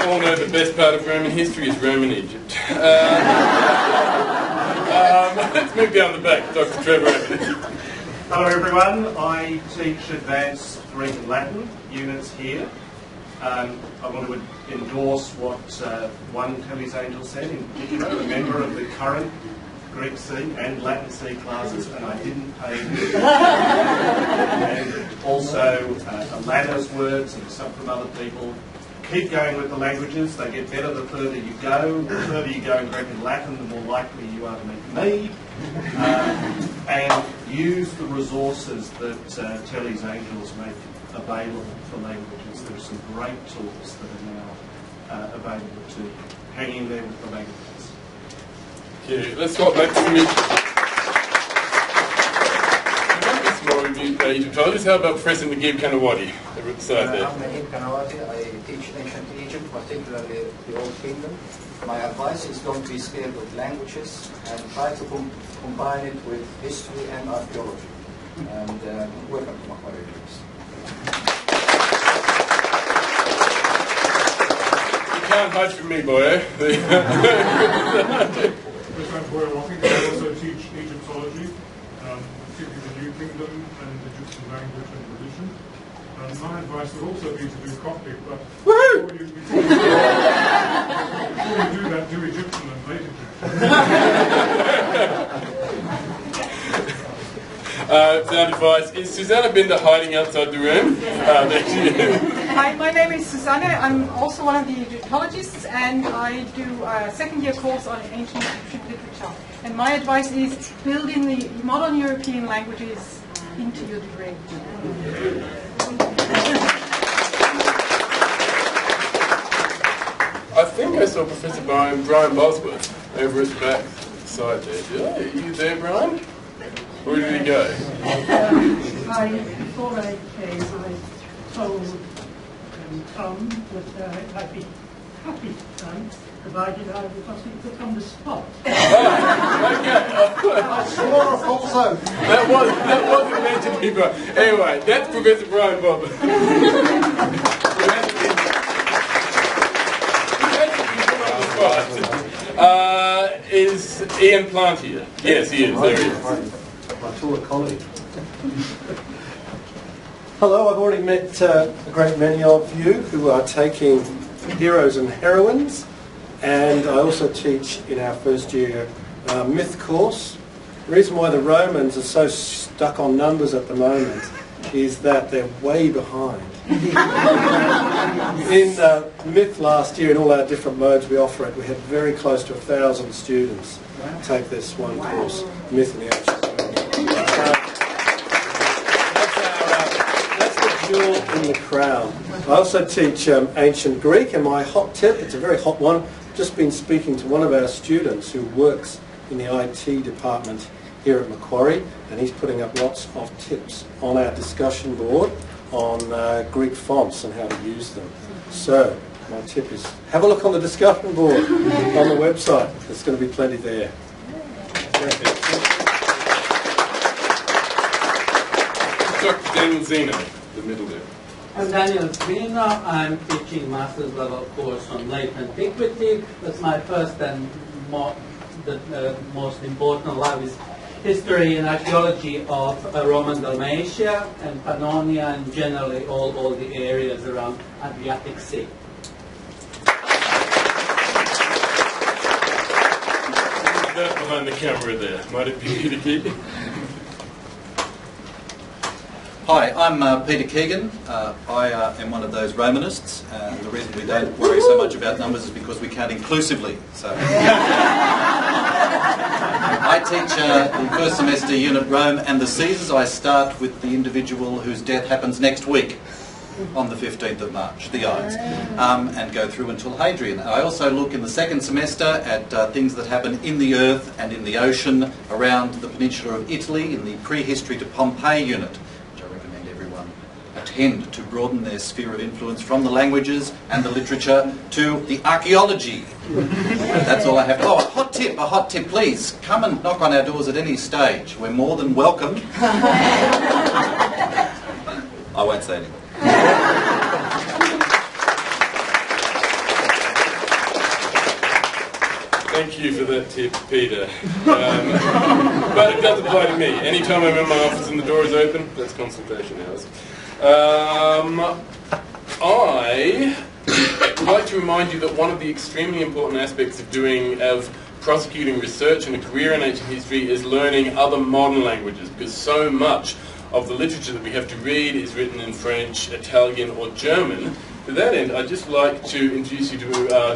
all know the best part of Roman history is Roman Egypt. Let's move down the back, Dr. Trevor Evans. Hello everyone, I teach Advanced Greek and Latin units here. I want to endorse what one Kelly's Angel said in particular, a member of the current Greek C and Latin C classes, and I didn't pay you. And also Alana's words and some from other people. Keep going with the languages, they get better the further you go. The further you go in Greek and Latin, the more likely you are to meet me. And use the resources that Kelly's Angels make available for languages. There are some great tools that are now available to you. Hang in there with the languages. Okay, let's swap back to me. Egyptologists. How about Professor Naguib Kanawati? I'm Naguib Kanawati. I teach ancient Egypt, particularly the Old Kingdom. My advice is don't be scared of languages and try to combine it with history and archaeology. And welcome to Macquarie University. You can't hide from me, boy. I'm Boyer Walking. I also teach Egyptology, particularly the New Kingdom and Egyptian language and religion. My advice would also be to do Coptic, but before you do that, do Egyptian and late Egyptian. Sound advice. Is Susanna Binder hiding outside the room? There she is. Hi, my name is Susanne. I'm also one of the Egyptologists, and I do a second-year course on ancient Egyptian literature. And my advice is building the modern European languages into your degree. I think I saw Professor Brian Bosworth over at the back side there. Are you there, Brian? Where did he go? Before I came, I told Tom that I'd be happy to come, provided I was put on the spot. That wasn't meant to be Brian. Anyway, that's Professor Brian Bosworth. Is Ian Plant here? Yes, he is. There he is. My taller colleague. Hello, I've already met a great many of you who are taking Heroes and Heroines, and I also teach in our first year myth course. The reason why the Romans are so stuck on numbers at the moment is that they're way behind. In myth last year, in all our different modes we offer it, we had very close to 1,000 students take this one course, Myth in the Ancient World. That's the jewel in the crown. I also teach Ancient Greek, and my hot tip, it's a very hot one, just been speaking to one of our students who works in the IT department here at Macquarie, and he's putting up lots of tips on our discussion board on Greek fonts and how to use them. So, my tip is have a look on the discussion board on the website. There's going to be plenty there. Dr. Daniel Zeno, the middle there. I'm Daniel Zeno. I'm teaching master's level course on late antiquity. That's my first and the most important lab is history and archaeology of Roman Dalmatia and Pannonia and generally all the areas around Adriatic Sea. That behind the camera there, might it be Peter Keegan? Hi, I'm Peter Keegan. I am one of those Romanists, and the reason we don't worry so much about numbers is because we count inclusively. So, I teach the first semester unit Rome and the Caesars. I start with the individual whose death happens next week, on the 15th of March, the Ides, and go through until Hadrian. I also look in the second semester at things that happen in the earth and in the ocean around the peninsula of Italy in the prehistory to Pompeii unit, attend to broaden their sphere of influence from the languages and the literature to the archaeology. That's all I have. Oh, a hot tip, please. Come and knock on our doors at any stage. We're more than welcome. I won't say anything. Thank you for that tip, Peter. But it does apply to me. Anytime I'm in my office and the door is open, that's consultation hours. I would like to remind you that one of the extremely important aspects of prosecuting research and a career in ancient history is learning other modern languages, because so much of the literature that we have to read is written in French, Italian or German. To that end, I'd just like to introduce you to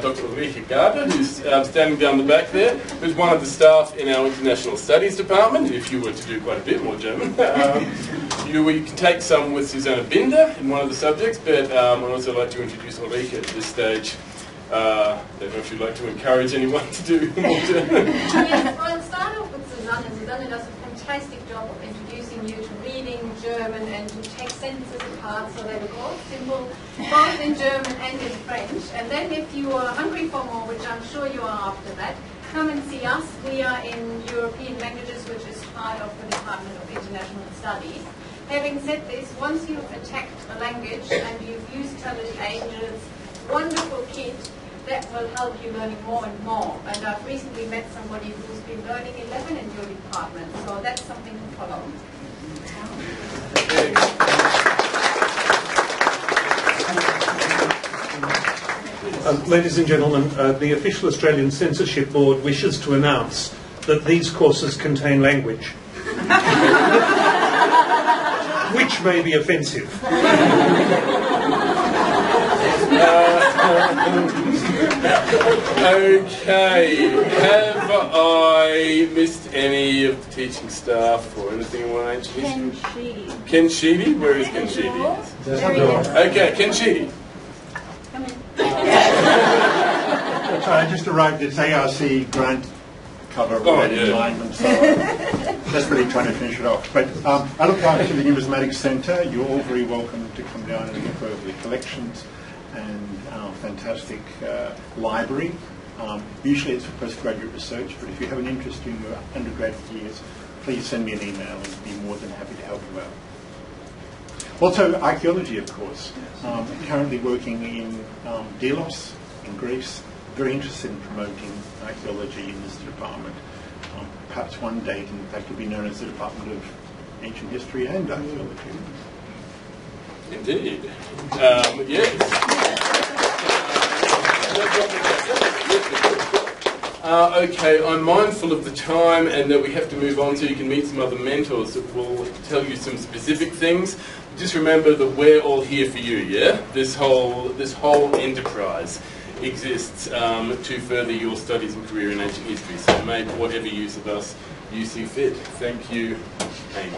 Dr. Ulrike Garter, who's standing down the back there, who's one of the staff in our International Studies Department, if you were to do quite a bit more German. You can take some with Susanna Binder in one of the subjects, but I'd also like to introduce Ulrike at this stage. I don't know if you'd like to encourage anyone to do more German. Yes, well, I'll start off with Susanna. Susanna does a fantastic job of introducing you to reading German and to take sentences apart so they look all simple, both in German and in French. And then if you are hungry for more, which I'm sure you are after that, come and see us. We are in European languages, which is part of the Department of International Studies. Having said this, once you've attacked a language and you've used Intelligent Angel's wonderful kit, that will help you learning more and more. And I've recently met somebody who's been learning 11 in your department, so that's something to follow. Ladies and gentlemen, the official Australian Censorship Board wishes to announce that these courses contain language, which may be offensive. Okay, have I missed any of the teaching staff or anything on ancient history? Ken Sheedy. Ken Sheedy? Where is Ken Sheedy? Okay, Ken Sheedy. Come in. Sorry, I just arrived at ARC grant cover alignment, so just really trying to finish it off. But I look after the Numismatic Centre. You're all very welcome to come down and look over the collections and our fantastic library. Usually it's for postgraduate research, but if you have an interest in your undergraduate years, please send me an email and I'd be more than happy to help you out. Also, archaeology, of course. Currently working in Delos in Greece. Very interested in promoting archaeology in this department. Perhaps one day, in fact, will be known as the Department of Ancient History and Archaeology. Indeed. Yes. Okay, I'm mindful of the time and that we have to move on so you can meet some other mentors that will tell you some specific things. Just remember that we're all here for you, yeah? This whole enterprise exists to further your studies and career in ancient history. So make whatever use of us you see fit. Thank you, Amy.